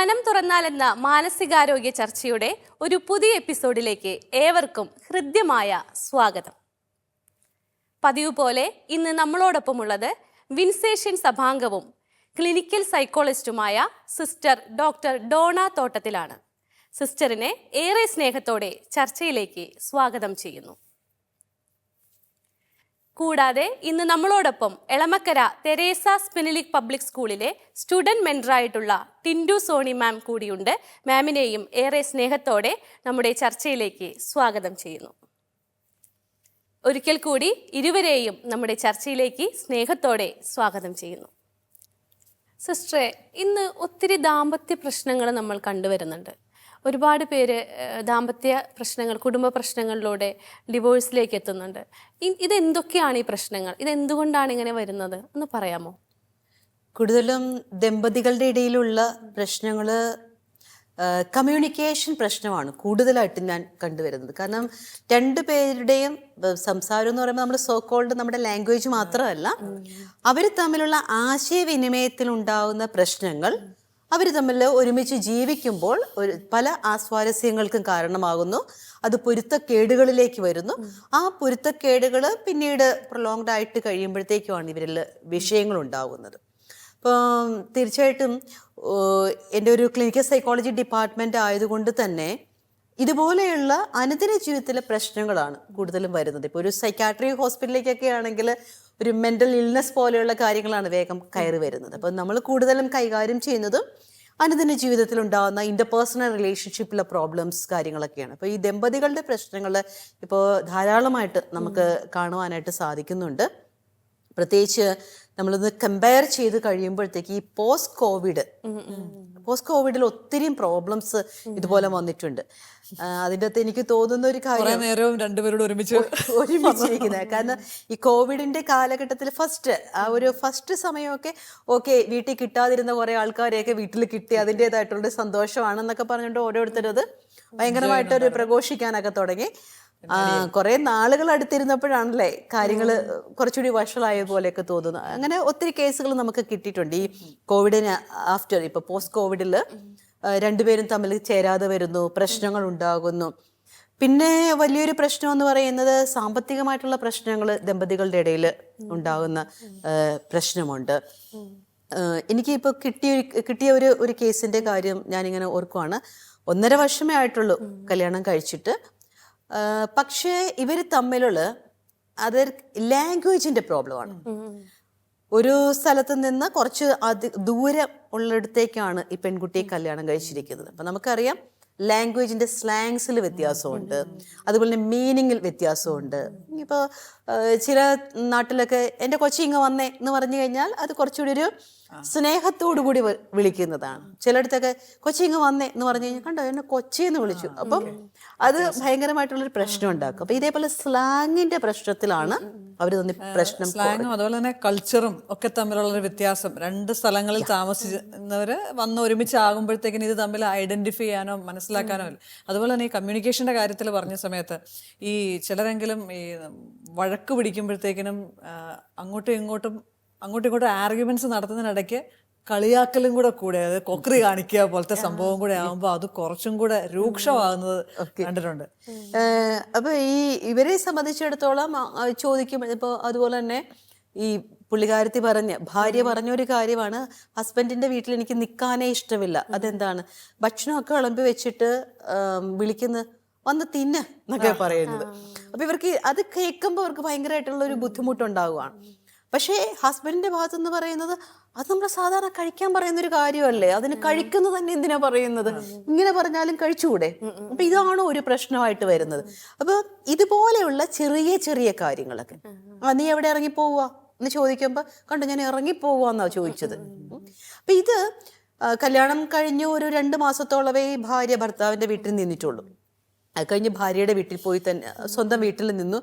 മനം തുറന്നാലെന്ന മാനസികാരോഗ്യ ചർച്ചയുടെ ഒരു പുതിയ എപ്പിസോഡിലേക്ക് ഏവർക്കും ഹൃദ്യമായ സ്വാഗതം. പതിവ് പോലെ ഇന്ന് നമ്മളോടൊപ്പമുള്ളത് വിൻസേഷ്യൻ സഭാംഗവും ക്ലിനിക്കൽ സൈക്കോളജിസ്റ്റുമായ സിസ്റ്റർ ഡോക്ടർ ഡോണ തോട്ടത്തിലാണ്. സിസ്റ്ററിനെ ഏറെ സ്നേഹത്തോടെ ചർച്ചയിലേക്ക് സ്വാഗതം ചെയ്യുന്നു. കൂടാതെ ഇന്ന് നമ്മളോടൊപ്പം എളമക്കര തെരേസ സ്പിനിലിക് പബ്ലിക് സ്കൂളിലെ സ്റ്റുഡൻറ് മെൻറ്ററായിട്ടുള്ള ടിൻഡു സോണി മാം കൂടിയുണ്ട്. മാമിനെയും ഏറെ സ്നേഹത്തോടെ നമ്മുടെ ചർച്ചയിലേക്ക് സ്വാഗതം ചെയ്യുന്നു. ഒരിക്കൽ കൂടി ഇരുവരെയും നമ്മുടെ ചർച്ചയിലേക്ക് സ്നേഹത്തോടെ സ്വാഗതം ചെയ്യുന്നു. സിസ്റ്ററെ, ഇന്ന് ഒത്തിരി ദാമ്പത്യ പ്രശ്നങ്ങൾ നമ്മൾ കണ്ടുവരുന്നുണ്ട്. ഒരുപാട് പേര് ദാമ്പത്യ പ്രശ്നങ്ങൾ, കുടുംബ പ്രശ്നങ്ങളിലൂടെ ഡിവോഴ്സിലേക്ക് എത്തുന്നുണ്ട്. ഇതെന്തൊക്കെയാണ് ഈ പ്രശ്നങ്ങൾ? ഇതെന്തുകൊണ്ടാണ് ഇങ്ങനെ വരുന്നത് ഒന്ന് പറയാമോ? കൂടുതലും ദമ്പതികളുടെ ഇടയിലുള്ള പ്രശ്നങ്ങൾ കമ്മ്യൂണിക്കേഷൻ പ്രശ്നമാണ് കൂടുതലായിട്ട് ഞാൻ കണ്ടുവരുന്നത്. കാരണം രണ്ടു പേരുടെയും സംസാരം എന്ന് പറയുമ്പോൾ നമ്മൾ സോക്കോൾഡ് നമ്മുടെ ലാംഗ്വേജ് മാത്രമല്ല, അവർ തമ്മിലുള്ള ആശയവിനിമയത്തിലുണ്ടാകുന്ന പ്രശ്നങ്ങൾ അവർ തമ്മിൽ ഒരുമിച്ച് ജീവിക്കുമ്പോൾ പല ആസ്വാരസ്യങ്ങൾക്കും കാരണമാകുന്നു. അത് പൊരുത്തക്കേടുകളിലേക്ക് വരുന്നു. ആ പൊരുത്തക്കേടുകൾ പിന്നീട് പ്രൊലോങ്ഡ് ആയിട്ട് കഴിയുമ്പോഴത്തേക്കുമാണ് ഇവരിൽ വിഷയങ്ങൾ ഉണ്ടാകുന്നത്. അപ്പോൾ തീർച്ചയായിട്ടും എൻ്റെ ഒരു ക്ലിനിക്കൽ സൈക്കോളജി ഡിപ്പാർട്ട്മെൻറ്റ് ആയതുകൊണ്ട് തന്നെ ഇതുപോലെയുള്ള അനുദിന ജീവിതത്തിലെ പ്രശ്നങ്ങളാണ് കൂടുതലും വരുന്നത്. ഇപ്പോൾ ഒരു സൈക്കാട്രി ഹോസ്പിറ്റലിലേക്കൊക്കെ ആണെങ്കിൽ ഒരു മെൻ്റൽ ഇൽനെസ് പോലെയുള്ള കാര്യങ്ങളാണ് വേഗം കയറി വരുന്നത്. അപ്പോൾ നമ്മൾ കൂടുതലും കൈകാര്യം ചെയ്യുന്നതും അനുദിന ജീവിതത്തിൽ ഉണ്ടാകുന്ന ഇൻ്റർപേഴ്സണൽ റിലേഷൻഷിപ്പിലെ പ്രോബ്ലംസ് കാര്യങ്ങളൊക്കെയാണ്. അപ്പോൾ ഈ ദമ്പതികളുടെ പ്രശ്നങ്ങൾ ഇപ്പോൾ ധാരാളമായിട്ട് നമുക്ക് കാണുവാനായിട്ട് സാധിക്കുന്നുണ്ട്. പ്രത്യേകിച്ച് നമ്മളൊന്ന് കമ്പയർ ചെയ്ത് കഴിയുമ്പോഴത്തേക്ക് ഈ പോസ്റ്റ് കോവിഡിൽ ഒത്തിരി പ്രോബ്ലംസ് ഇതുപോലെ വന്നിട്ടുണ്ട്. അതിൻ്റെ അകത്ത് എനിക്ക് തോന്നുന്ന ഒരു കാര്യം രണ്ടുപേരോട് ഒരുമിച്ചിരിക്കുന്നത്. കാരണം ഈ കോവിഡിന്റെ കാലഘട്ടത്തിൽ ഫസ്റ്റ് സമയമൊക്കെ ഓക്കെ, വീട്ടിൽ കിട്ടാതിരുന്ന കുറെ ആൾക്കാരെയൊക്കെ വീട്ടിൽ കിട്ടി, അതിൻ്റെതായിട്ടുള്ള സന്തോഷമാണെന്നൊക്കെ പറഞ്ഞുകൊണ്ട് ഓരോരുത്തരും അത് ഭയങ്കരമായിട്ടൊരു പ്രഘോഷിക്കാനൊക്കെ തുടങ്ങി. കുറെ നാളുകൾ അടുത്തിരുന്നപ്പോഴാണല്ലേ കാര്യങ്ങൾ കുറച്ചുകൂടി വഷളായ പോലെയൊക്കെ തോന്നുന്നു. അങ്ങനെ ഒത്തിരി കേസുകൾ നമുക്ക് കിട്ടിയിട്ടുണ്ട്. ഈ കോവിഡിന് ആഫ്റ്റർ, ഇപ്പൊ പോസ്റ്റ് കോവിഡിൽ രണ്ടുപേരും തമ്മിൽ ചേരാതെ വരുന്നു, പ്രശ്നങ്ങൾ ഉണ്ടാകുന്നു. പിന്നെ വലിയൊരു പ്രശ്നം എന്ന് പറയുന്നത് സാമ്പത്തികമായിട്ടുള്ള പ്രശ്നങ്ങൾ ദമ്പതികളുടെ ഇടയിൽ ഉണ്ടാകുന്ന പ്രശ്നമുണ്ട്. എനിക്കിപ്പോൾ കിട്ടിയ ഒരു കേസിന്റെ കാര്യം ഞാനിങ്ങനെ ഓർക്കുവാണ്. 1.5 വർഷമേ ആയിട്ടുള്ളൂ കല്യാണം കഴിച്ചിട്ട്. പക്ഷേ ഇവർ തമ്മിലുള്ള അത് ലാംഗ്വേജിന്റെ പ്രോബ്ലമാണ്. ഒരു സ്ഥലത്ത് നിന്ന് കുറച്ച് ദൂരം ഉള്ളിടത്തേക്കാണ് ഈ പെൺകുട്ടിയെ കല്യാണം കഴിച്ചിരിക്കുന്നത്. അപ്പം നമുക്കറിയാം ലാംഗ്വേജിന്റെ സ്ലാങ്സിൽ വ്യത്യാസമുണ്ട്, അതുപോലെ തന്നെ മീനിങ്ങിൽ വ്യത്യാസമുണ്ട്. ഇപ്പോൾ ചില നാട്ടിലൊക്കെ എൻ്റെ കൊച്ചി ഇങ്ങ് വന്നേ എന്ന് പറഞ്ഞു കഴിഞ്ഞാൽ അത് കുറച്ചുകൂടി ഒരു സ്നേഹത്തോടു കൂടി വിളിക്കുന്നതാണ്. ചിലയിടത്തൊക്കെ കൊച്ചി ഇങ്ങ് വന്നേ എന്ന് പറഞ്ഞു കഴിഞ്ഞാൽ കണ്ടോ എന്നെ കൊച്ചി എന്ന് വിളിച്ചു. അപ്പം അത് ഭയങ്കരമായിട്ടുള്ളൊരു പ്രശ്നം ഉണ്ടാക്കും. അപ്പൊ ഇതേപോലെ സ്ലാങ്ങിന്റെ പ്രശ്നത്തിലാണ് അവർ പ്രശ്നം. സ്ലാങ്ങും അതുപോലെ തന്നെ കൾച്ചറും ഒക്കെ തമ്മിലുള്ള വ്യത്യാസം. രണ്ട് സ്ഥലങ്ങളിൽ താമസിക്കുന്നവര് വന്ന് ഒരുമിച്ചാകുമ്പോഴത്തേക്കിനും ഇത് തമ്മിൽ ഐഡന്റിഫൈ ചെയ്യാനോ മനസ്സിലാക്കാനോ ഇല്ല. അതുപോലെ തന്നെ ഈ കമ്മ്യൂണിക്കേഷന്റെ കാര്യത്തിൽ പറഞ്ഞ സമയത്ത് ഈ ചിലരെങ്കിലും ഈ വഴക്ക് പിടിക്കുമ്പോഴത്തേക്കിനും അങ്ങോട്ടും ഇങ്ങോട്ടും ആർഗ്യുമെന്റ്സ് നടത്തുന്നതിനിടയ്ക്ക് കളിയാക്കലും കൂടെ അതായത് കൊക്കറി കാണിക്കുക പോലത്തെ സംഭവം കൂടെ ആകുമ്പോൾ അത് കുറച്ചും കൂടെ രൂക്ഷമാകുന്നത് കണ്ടിട്ടുണ്ട്. അപ്പൊ ഇവരെ സംബന്ധിച്ചിടത്തോളം ചോദിക്കും. ഇപ്പോൾ അതുപോലെ തന്നെ ഈ ഭാര്യ പറഞ്ഞ ഒരു കാര്യമാണ്, ഹസ്ബൻഡിന്റെ വീട്ടിൽ എനിക്ക് നിൽക്കാനേ ഇഷ്ടമില്ല. അതെന്താണ്? ഭക്ഷണമൊക്കെ വിളമ്പി വെച്ചിട്ട് വന്ന് തിന്ന് എന്നൊക്കെ പറയുന്നത്. അപ്പൊ ഇവർക്ക് അത് കേൾക്കുമ്പോൾ അവർക്ക് ഭയങ്കരമായിട്ടുള്ള ഒരു ബുദ്ധിമുട്ടുണ്ടാവുകയാണ്. പക്ഷേ ഹസ്ബൻഡിന്റെ ഭാഗത്തുനിന്ന് പറയുന്നത് അത് നമ്മൾ സാധാരണ കഴിക്കാൻ പറയുന്ന ഒരു കാര്യമല്ലേ, അതിന് കഴിക്കുന്നത് തന്നെ എന്തിനാ പറയുന്നത്, ഇങ്ങനെ പറഞ്ഞാലും കഴിച്ചുകൂടെ? അപ്പൊ ഇതാണോ ഒരു പ്രശ്നമായിട്ട് വരുന്നത്? അപ്പൊ ഇതുപോലെയുള്ള ചെറിയ ചെറിയ കാര്യങ്ങളൊക്കെ നീ എവിടെ ഇറങ്ങിപ്പോവുക എന്ന് ചോദിക്കുമ്പോൾ കണ്ടു ഞാൻ ഇറങ്ങിപ്പോവാന്നാ ചോദിച്ചത്. അപ്പൊ ഇത് കല്യാണം കഴിഞ്ഞ് ഒരു 2 മാസത്തോളമേ ഭാര്യ ഭർത്താവിന്റെ വീട്ടിൽ നിന്നിട്ടുള്ളൂ. അത് കഴിഞ്ഞ് ഭാര്യയുടെ വീട്ടിൽ പോയി തന്നെ സ്വന്തം വീട്ടിൽ നിന്നു.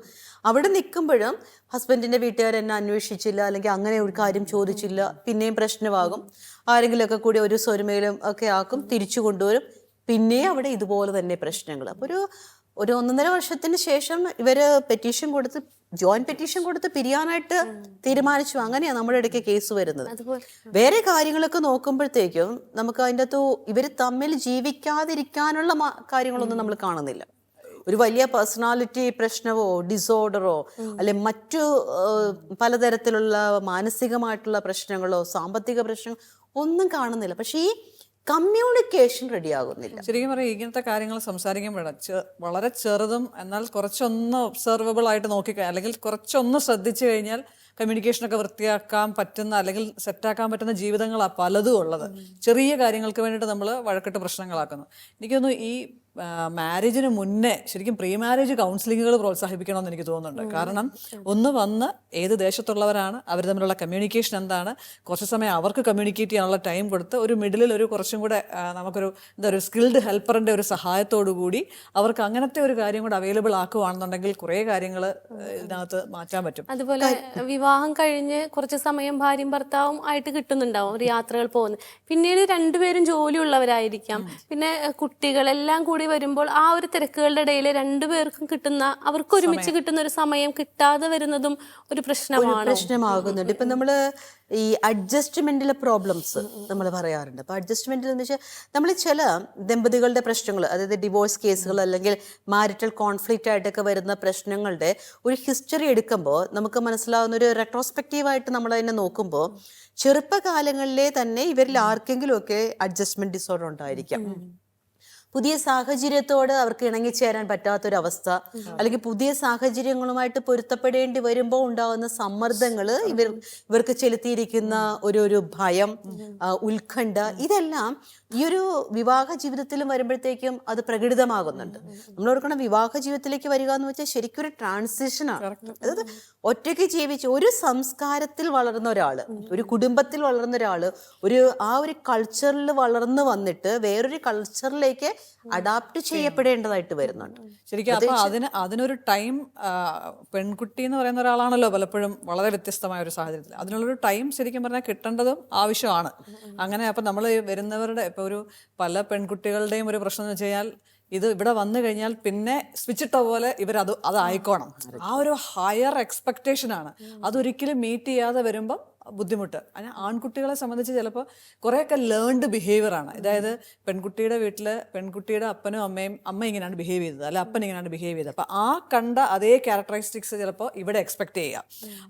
അവിടെ നിൽക്കുമ്പോഴും ഹസ്ബൻഡിന്റെ വീട്ടുകാർ എന്നെ അന്വേഷിച്ചില്ല, അല്ലെങ്കിൽ അങ്ങനെ ഒരു കാര്യം ചോദിച്ചില്ല, പിന്നെയും പ്രശ്നമാകും. ആരെങ്കിലുമൊക്കെ കൂടി ഒരു സ്വരമേലും ഒക്കെ ആക്കും, തിരിച്ചു കൊണ്ടുവരും, പിന്നെയും അവിടെ ഇതുപോലെ തന്നെ പ്രശ്നങ്ങൾ. അപ്പോൾ ഒരു 1.5 വർഷത്തിന് ശേഷം ഇവര് പെറ്റീഷൻ കൊടുത്ത് ജോയിന്റ് പെറ്റീഷൻ കൊടുത്ത് പിരിയാനായിട്ട് തീരുമാനിച്ചു. അങ്ങനെയാണ് നമ്മുടെ ഇടയ്ക്ക് കേസ് വരുന്നത്. അതുപോലെ വേറെ കാര്യങ്ങളൊക്കെ നോക്കുമ്പോഴത്തേക്കും നമുക്ക് അതിൻ്റെ അകത്ത് ഇവർ തമ്മിൽ ജീവിക്കാതിരിക്കാനുള്ള കാര്യങ്ങളൊന്നും നമ്മൾ കാണുന്നില്ല. ഒരു വലിയ പേഴ്സണാലിറ്റി പ്രശ്നമോ ഡിസോർഡറോ അല്ലെ മറ്റു പലതരത്തിലുള്ള മാനസികമായിട്ടുള്ള പ്രശ്നങ്ങളോ സാമ്പത്തിക പ്രശ്നങ്ങളോ ഒന്നും കാണുന്നില്ല. പക്ഷെ ഈ കമ്മ്യൂണിക്കേഷൻ റെഡി ആകുന്നില്ല. ശരിക്കും പറയാം, ഇങ്ങനത്തെ കാര്യങ്ങൾ സംസാരിക്കുമ്പോഴാണ് വളരെ ചെറുതും എന്നാൽ കുറച്ചൊന്ന് ഒബ്സർവബിൾ ആയിട്ട് അല്ലെങ്കിൽ കുറച്ചൊന്ന് ശ്രദ്ധിച്ചു കഴിഞ്ഞാൽ കമ്മ്യൂണിക്കേഷനൊക്കെ വൃത്തിയാക്കാൻ പറ്റുന്ന അല്ലെങ്കിൽ സെറ്റാക്കാൻ പറ്റുന്ന ജീവിതങ്ങളാണ് പലതും ഉള്ളത്. ചെറിയ കാര്യങ്ങൾക്ക് വേണ്ടിയിട്ട് നമ്മൾ വഴക്കിട്ട് പ്രശ്നങ്ങളാക്കുന്നു. എനിക്കൊന്നു ഈ മാരേജിന് മുന്നേ ശരിക്കും പ്രീ മാരേജ് കൗൺസിലിങ്ങുകൾ പ്രോത്സാഹിപ്പിക്കണമെന്ന് എനിക്ക് തോന്നുന്നുണ്ട്. കാരണം ഒന്ന് വന്ന് ഏത് ദേശത്തുള്ളവരാണ്, അവർ തമ്മിലുള്ള കമ്മ്യൂണിക്കേഷൻ എന്താണ്, കുറച്ച് സമയം അവർക്ക് കമ്മ്യൂണിക്കേറ്റ് ചെയ്യാനുള്ള ടൈം കൊടുത്ത് ഒരു മിഡിലിൽ ഒരു കുറച്ചും കൂടെ നമുക്കൊരു ഒരു സ്കിൽഡ് ഹെൽപ്പറിൻ്റെ ഒരു സഹായത്തോടു കൂടി അവർക്ക് അങ്ങനത്തെ ഒരു കാര്യം കൂടെ അവൈലബിൾ ആക്കുകയാണെന്നുണ്ടെങ്കിൽ കുറേ കാര്യങ്ങൾ ഇതിനകത്ത് മാറ്റാൻ പറ്റും. അതുപോലെ വിവാഹം കഴിഞ്ഞ് കുറച്ച് സമയം ഭാര്യയും ഭർത്താവും ആയിട്ട് കിട്ടുന്നുണ്ടാവും, ഒരു യാത്രകൾ പോകുന്നു. പിന്നീട് രണ്ടുപേരും ജോലിയുള്ളവരായിരിക്കാം, പിന്നെ കുട്ടികളെല്ലാം കൂടി വരുമ്പോൾ ആ ഒരു തിരക്കുകളുടെ ഇടയിൽ രണ്ടുപേർക്കും കിട്ടുന്ന, അവർക്ക് ഒരുമിച്ച് കിട്ടുന്ന ഒരു സമയം കിട്ടാതെ വരുന്നതും ഒരു പ്രശ്നമാകുന്നുണ്ട്. ഇപ്പൊ നമ്മള് ഈ അഡ്ജസ്റ്റ്മെന്റിലെ പ്രോബ്ലംസ് നമ്മൾ പറയാറുണ്ട്. അപ്പൊ അഡ്ജസ്റ്റ്മെന്റിൽ എന്ന് വെച്ചാൽ നമ്മൾ ചില ദമ്പതികളുടെ പ്രശ്നങ്ങൾ, അതായത് ഡിവോഴ്സ് കേസുകൾ അല്ലെങ്കിൽ മാരിറ്റൽ കോൺഫ്ലിക്റ്റ് ആയിട്ടൊക്കെ വരുന്ന പ്രശ്നങ്ങളുടെ ഒരു ഹിസ്റ്ററി എടുക്കുമ്പോൾ നമുക്ക് മനസ്സിലാവുന്ന ഒരു റെട്രോസ്പെക്റ്റീവായിട്ട് നമ്മൾ അതിനെ നോക്കുമ്പോൾ ചെറുപ്പകാലങ്ങളിലെ തന്നെ ഇവരിൽ ആർക്കെങ്കിലും ഒക്കെ അഡ്ജസ്റ്റ്മെന്റ് ഡിസോർഡർ ഉണ്ടായിരിക്കാം. പുതിയ സാഹചര്യത്തോട് അവർക്ക് ഇണങ്ങിച്ചേരാൻ പറ്റാത്തൊരവസ്ഥ, അല്ലെങ്കിൽ പുതിയ സാഹചര്യങ്ങളുമായിട്ട് പൊരുത്തപ്പെടേണ്ടി വരുമ്പോൾ ഉണ്ടാകുന്ന സമ്മർദ്ദങ്ങൾ, ഇവർക്ക് ചെലുത്തിയിരിക്കുന്ന ഒരു ഭയം, ഉത്കണ്ഠ, ഇതെല്ലാം ഈ ഒരു വിവാഹ ജീവിതത്തിലും വരുമ്പോഴത്തേക്കും അത് പ്രകടിതമാകുന്നുണ്ട്. നമ്മൾ ഓർക്കണം, വിവാഹ ജീവിതത്തിലേക്ക് വരിക എന്ന് വെച്ചാൽ ശരിക്കും ഒരു ട്രാൻസിഷനാണ്. അതായത് ഒറ്റയ്ക്ക് ജീവിച്ച് ഒരു സംസ്കാരത്തിൽ വളർന്ന ഒരാള്, ഒരു കുടുംബത്തിൽ വളർന്ന ഒരാള് ആ ഒരു കൾച്ചറിൽ വളർന്നു വന്നിട്ട് വേറൊരു കൾച്ചറിലേക്ക് അഡാപ്റ്റ് ചെയ്യപ്പെടേണ്ടതായിട്ട് വരുന്നുണ്ട്. ശരിക്കും അപ്പൊ അതിനൊരു ടൈം, പെൺകുട്ടി എന്ന് പറയുന്ന ഒരാളാണല്ലോ പലപ്പോഴും വളരെ വ്യത്യസ്തമായ ഒരു സാഹചര്യത്തിൽ, അതിനുള്ളൊരു ടൈം ശരിക്കും പറഞ്ഞാൽ കിട്ടേണ്ടതും ആവശ്യമാണ്. അങ്ങനെ അപ്പൊ നമ്മൾ വരുന്നവരുടെ ഇപ്പൊ ഒരു പല പെൺകുട്ടികളുടെയും ഒരു പ്രശ്നം എന്ന് വെച്ച് കഴിഞ്ഞാൽ, ഇത് ഇവിടെ വന്നു കഴിഞ്ഞാൽ പിന്നെ സ്വിച്ചിട്ട പോലെ അതായിക്കോണം, ആ ഒരു ഹയർ എക്സ്പെക്ടേഷനാണ്. അതൊരിക്കലും മീറ്റ് ചെയ്യാതെ വരുമ്പം ബുദ്ധിമുട്ട്. അതിന് ആൺകുട്ടികളെ സംബന്ധിച്ച് ചിലപ്പോൾ കുറേയൊക്കെ ലേൺഡ് ബിഹേവിയറാണ്. അതായത് പെൺകുട്ടിയുടെ വീട്ടിൽ പെൺകുട്ടിയുടെ അപ്പനും അമ്മ ഇങ്ങനെയാണ് ബിഹേവ് ചെയ്തത്, അല്ല അപ്പൻ ഇങ്ങനെയാണ് ബിഹേവ് ചെയ്തത്. അപ്പോൾ ആ കണ്ട അതേ ക്യാരക്ടറിസ്റ്റിക്സ് ചിലപ്പോൾ ഇവിടെ എക്സ്പെക്ട് ചെയ്യാം.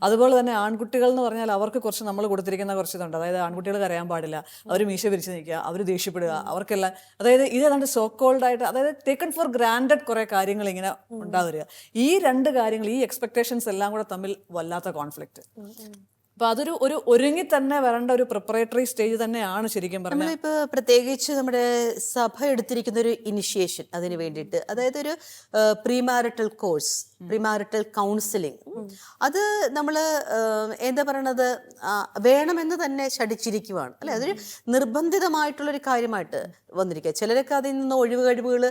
അതുപോലെ തന്നെ ആൺകുട്ടികൾ എന്ന് പറഞ്ഞാൽ അവർക്ക് കുറച്ച് നമ്മൾ കൊടുത്തിരിക്കുന്ന കുറച്ച് ഇതുണ്ട്. അതായത് ആൺകുട്ടികൾ കരയാൻ പാടില്ല, അവർ മീശ വിരിച്ച് നിൽക്കുക, അവർ ദേഷ്യപ്പെടുക, അവർക്കെല്ലാം അതായത് ഇതേതാണ്ട് സോ കോൾഡ് ആയിട്ട്, അതായത് ടേക്കൺ ഫോർ ഗ്രാൻഡഡ് കുറേ കാര്യങ്ങൾ ഇങ്ങനെ ഉണ്ടാവുക. ഈ രണ്ട് കാര്യങ്ങൾ, ഈ എക്സ്പെക്ടേഷൻസ് എല്ലാം കൂടെ തമ്മിൽ വല്ലാത്ത കോൺഫ്ലിക്റ്റ്. അപ്പൊ അതൊരു ഒരുങ്ങി തന്നെ വരേണ്ട ഒരു പ്രിപ്പറേറ്ററി സ്റ്റേജ് തന്നെയാണ് ശരിക്കും പറഞ്ഞാൽ. നമ്മളിപ്പോ പ്രത്യേകിച്ച് നമ്മുടെ സഭ എടുത്തിരിക്കുന്ന ഒരു ഇനിഷ്യേഷൻ അതിന് വേണ്ടിയിട്ട്, അതായത് ഒരു പ്രീമാരിറ്റൽ കോഴ്സ്, പ്രീമാരിറ്റൽ കൗൺസിലിംഗ്, അത് നമ്മൾ എന്താ പറയണത്, വേണമെന്ന് തന്നെ ശഠിച്ചിരിക്കുവാണ് അല്ലെ. അതൊരു നിർബന്ധിതമായിട്ടുള്ളൊരു കാര്യമായിട്ട് വന്നിരിക്കുക. ചിലരൊക്കെ അതിൽ നിന്ന് ഒഴിവ് കഴിവുകൾ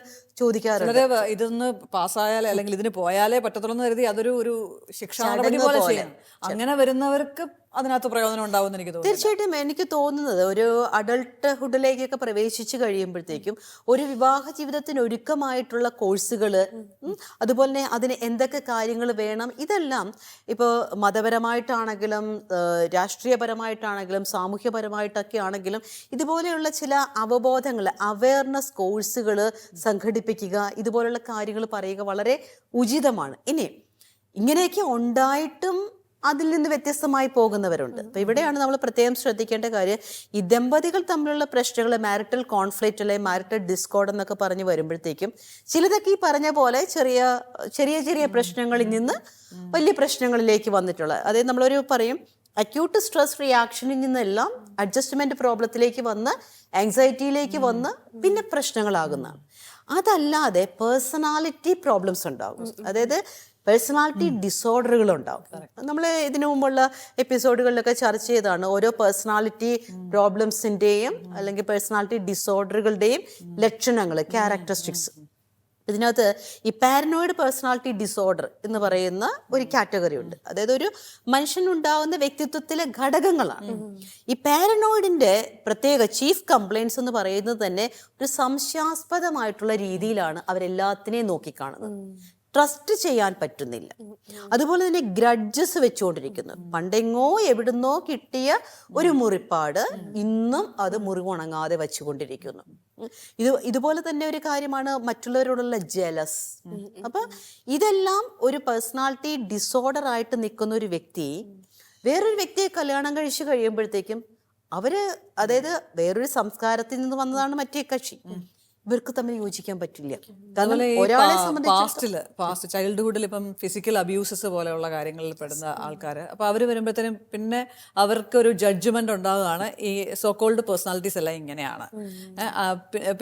ചോദിക്കാറുണ്ട്. ഇതൊന്ന് പാസ്സായാലേ അല്ലെങ്കിൽ ഇതിന് പോയാലേ പറ്റത്തുള്ളൂ എന്ന് കരുതി അതൊരു ശിക്ഷാ നടപടി പോലെ ചെയ്യണം. അങ്ങനെ വരുന്നവർക്ക് അതിനകത്ത് പ്രയോജനം ഉണ്ടാവുമെന്ന് എനിക്ക് തോന്നുന്നു. തീർച്ചയായിട്ടും എനിക്ക് തോന്നുന്നത് ഒരു അഡൾട്ട്ഹുഡിലേക്കൊക്കെ പ്രവേശിച്ചു കഴിയുമ്പോഴത്തേക്കും ഒരു വിവാഹ ജീവിതത്തിന് ഒരുക്കമായിട്ടുള്ള കോഴ്സുകൾ, അതുപോലെ തന്നെ അതിന് എന്തൊക്കെ കാര്യങ്ങൾ വേണം, ഇതെല്ലാം ഇപ്പോൾ മതപരമായിട്ടാണെങ്കിലും രാഷ്ട്രീയപരമായിട്ടാണെങ്കിലും സാമൂഹ്യപരമായിട്ടൊക്കെ ആണെങ്കിലും ഇതുപോലെയുള്ള ചില അവബോധങ്ങൾ, അവയർനെസ് കോഴ്സുകൾ സംഘടിപ്പിക്കുക, ഇതുപോലുള്ള കാര്യങ്ങൾ പറയുക വളരെ ഉചിതമാണ്. ഇനി ഇങ്ങനെയൊക്കെ ഉണ്ടായിട്ടും അതിൽ നിന്ന് വ്യത്യസ്തമായി പോകുന്നവരുണ്ട്. അപ്പം ഇവിടെയാണ് നമ്മൾ പ്രത്യേകം ശ്രദ്ധിക്കേണ്ട കാര്യം, ഈ ദമ്പതികൾ തമ്മിലുള്ള പ്രശ്നങ്ങൾ, മാരിറ്റൽ കോൺഫ്ലിക്റ്റ് അല്ലെങ്കിൽ മാരിറ്റൽ ഡിസ്കോർഡ് എന്നൊക്കെ പറഞ്ഞ് വരുമ്പോഴത്തേക്കും ചിലതൊക്കെ ഈ പറഞ്ഞ പോലെ ചെറിയ പ്രശ്നങ്ങളിൽ നിന്ന് വലിയ പ്രശ്നങ്ങളിലേക്ക് വന്നിട്ടുള്ള, അതായത് നമ്മളൊരു പറയും അക്യൂട്ട് സ്ട്രെസ് റിയാക്ഷനിൽ നിന്നെല്ലാം അഡ്ജസ്റ്റ്മെന്റ് പ്രോബ്ലത്തിലേക്ക് വന്ന് ആങ്സൈറ്റിയിലേക്ക് വന്ന് പിന്നെ പ്രശ്നങ്ങളാകുന്നതാണ്. അതല്ലാതെ പേഴ്സണാലിറ്റി പ്രോബ്ലംസ് ഉണ്ടാകും, അതായത് പേഴ്സണാലിറ്റി ഡിസോർഡറുകൾ ഉണ്ടാവും. നമ്മൾ ഇതിനു മുമ്പുള്ള എപ്പിസോഡുകളിലൊക്കെ ചർച്ച ചെയ്താണ് ഓരോ പേഴ്സണാലിറ്റി പ്രോബ്ലംസിൻ്റെയും അല്ലെങ്കിൽ പേഴ്സണാലിറ്റി ഡിസോർഡറുകളുടെയും ലക്ഷണങ്ങൾ, ക്യാരക്ടറിസ്റ്റിക്സ്. ഇതിനകത്ത് ഈ പാരനോയിഡ് പേഴ്സണാലിറ്റി ഡിസോർഡർ എന്ന് പറയുന്ന ഒരു കാറ്റഗറി ഉണ്ട്. അതായത് ഒരു മനുഷ്യനുണ്ടാവുന്ന വ്യക്തിത്വത്തിലെ ഘടകങ്ങളാണ്. ഈ പാരനോയിഡിന്റെ പ്രത്യേക ചീഫ് കംപ്ലൈൻറ്റ്സ് എന്ന് പറയുന്നത് തന്നെ ഒരു സംശയാസ്പദമായിട്ടുള്ള രീതിയിലാണ് അവരെല്ലാത്തിനെയും നോക്കിക്കാണുന്നത്. ട്രസ്റ്റ് ചെയ്യാൻ പറ്റുന്നില്ല. അതുപോലെ തന്നെ ഗ്രഡ്ജസ് വെച്ചുകൊണ്ടിരിക്കുന്നു. പണ്ടെങ്ങോ എവിടുന്നോ കിട്ടിയ ഒരു മുറിപ്പാട് ഇന്നും അത് മുറിവുണങ്ങാതെ വെച്ചുകൊണ്ടിരിക്കുന്നു. ഇതുപോലെ തന്നെ ഒരു കാര്യമാണ് മറ്റുള്ളവരോടുള്ള ജലസ്. അപ്പൊ ഇതെല്ലാം ഒരു പേഴ്സണാലിറ്റി ഡിസോർഡർ ആയിട്ട് നിൽക്കുന്ന ഒരു വ്യക്തി വേറൊരു വ്യക്തിയെ കല്യാണം കഴിച്ചു കഴിയുമ്പോഴത്തേക്കും അവര്, അതായത് വേറൊരു സംസ്കാരത്തിൽ നിന്ന് വന്നതാണ് മറ്റേ കക്ഷി, ഇവർക്ക് തമ്മിൽ യോജിക്കാൻ പറ്റില്ല. കാരണം ഒരാളെ പാസ്റ്റ് ചൈൽഡ്ഹുഡിൽ ഇപ്പം ഫിസിക്കൽ അബ്യൂസസ് പോലെയുള്ള കാര്യങ്ങളിൽ പെടുന്ന ആൾക്കാർ, അപ്പൊ അവര് വരുമ്പോഴത്തേനും പിന്നെ അവർക്ക് ഒരു ജഡ്ജ്മെന്റ് ഉണ്ടാവുകയാണ് ഈ സോകോൾഡ് പേഴ്സണാലിറ്റീസ് എല്ലാം ഇങ്ങനെയാണ്.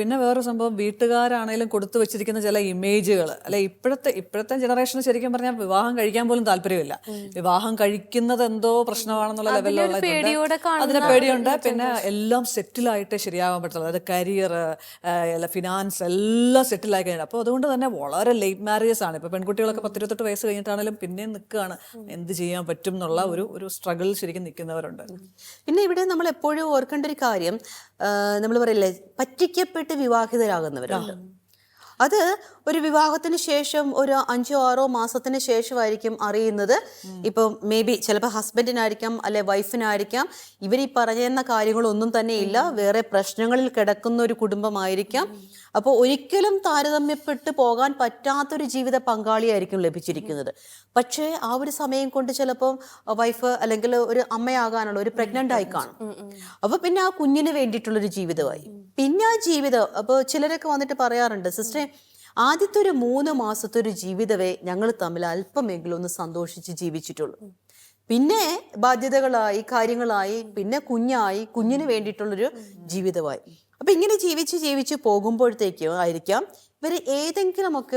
പിന്നെ വേറൊരു സംഭവം, വീട്ടുകാരാണെങ്കിലും കൊടുത്തു വെച്ചിരിക്കുന്ന ചില ഇമേജുകൾ, അല്ലെ ഇപ്പോഴത്തെ ജനറേഷന് ശരിക്കും പറഞ്ഞാൽ വിവാഹം കഴിക്കാൻ പോലും താല്പര്യമില്ല. വിവാഹം കഴിക്കുന്നത് എന്തോ പ്രശ്നമാണെന്നുള്ള ലെവലിലുള്ള അതിന് പേടിയുണ്ട്. പിന്നെ എല്ലാം സെറ്റിലായിട്ട് ശരിയാവാൻ പറ്റുള്ളൂ, അതായത് കരിയർ, ഫിനാൻസ് എല്ലാം സെറ്റിൽ ആയി കഴിഞ്ഞാൽ. അപ്പോൾ അതുകൊണ്ട് തന്നെ വളരെ ലേറ്റ് മാരേജസ് ആണ്. ഇപ്പോൾ പെൺകുട്ടികളൊക്കെ 18 വയസ്സ് കഴിഞ്ഞിട്ടാണെങ്കിലും പിന്നെ നിൽക്കുകയാണ്, എന്ത് ചെയ്യാൻ പറ്റും എന്നുള്ള ഒരു സ്ട്രഗിൾ ശരിക്കും നിൽക്കുന്നവരുണ്ട്. പിന്നെ ഇവിടെ നമ്മൾ എപ്പോഴും ഓർക്കേണ്ട ഒരു കാര്യം, നമ്മൾ പറയില്ലേ പറ്റിക്കപ്പെട്ട് വിവാഹിതരാകുന്നവരുണ്ട്. അത് ഒരു വിവാഹത്തിന് ശേഷം ഒരു 5-6 മാസത്തിന് ശേഷമായിരിക്കും അറിയുന്നത്. ഇപ്പം മേ ബി ചിലപ്പോൾ ഹസ്ബൻഡിനായിരിക്കാം അല്ലെ വൈഫിനായിരിക്കാം ഇവർ ഈ പറയുന്ന കാര്യങ്ങളൊന്നും തന്നെ ഇല്ല, വേറെ പ്രശ്നങ്ങളിൽ കിടക്കുന്ന ഒരു കുടുംബമായിരിക്കാം. അപ്പോൾ ഒരിക്കലും താരതമ്യപ്പെട്ട് പോകാൻ പറ്റാത്തൊരു ജീവിത പങ്കാളിയായിരിക്കും ലഭിച്ചിരിക്കുന്നത്. പക്ഷേ ആ ഒരു സമയം കൊണ്ട് ചിലപ്പം വൈഫ് അല്ലെങ്കിൽ ഒരു അമ്മയാകാനുള്ള ഒരു പ്രഗ്നന്റ് ആയി കാണും. അപ്പൊ പിന്നെ ആ കുഞ്ഞിന് വേണ്ടിയിട്ടുള്ളൊരു ജീവിതമായി. പിന്നെ ആ ജീവിതം, അപ്പോൾ ചിലരൊക്കെ വന്നിട്ട് പറയാറുണ്ട്, സിസ്റ്ററെ ആദ്യത്തെ ഒരു 3 മാസത്തെ ഒരു ജീവിതമേ ഞങ്ങൾ തമ്മിൽ അല്പമെങ്കിലും ഒന്ന് സന്തോഷിച്ച് ജീവിച്ചിട്ടുള്ളൂ. പിന്നെ ബാധ്യതകളായി, കാര്യങ്ങളായി, പിന്നെ കുഞ്ഞായി, കുഞ്ഞിന് വേണ്ടിയിട്ടുള്ളൊരു ജീവിതമായി. അപ്പൊ ഇങ്ങനെ ജീവിച്ച് പോകുമ്പോഴത്തേക്കും ആയിരിക്കാം ഇവർ ഏതെങ്കിലുമൊക്കെ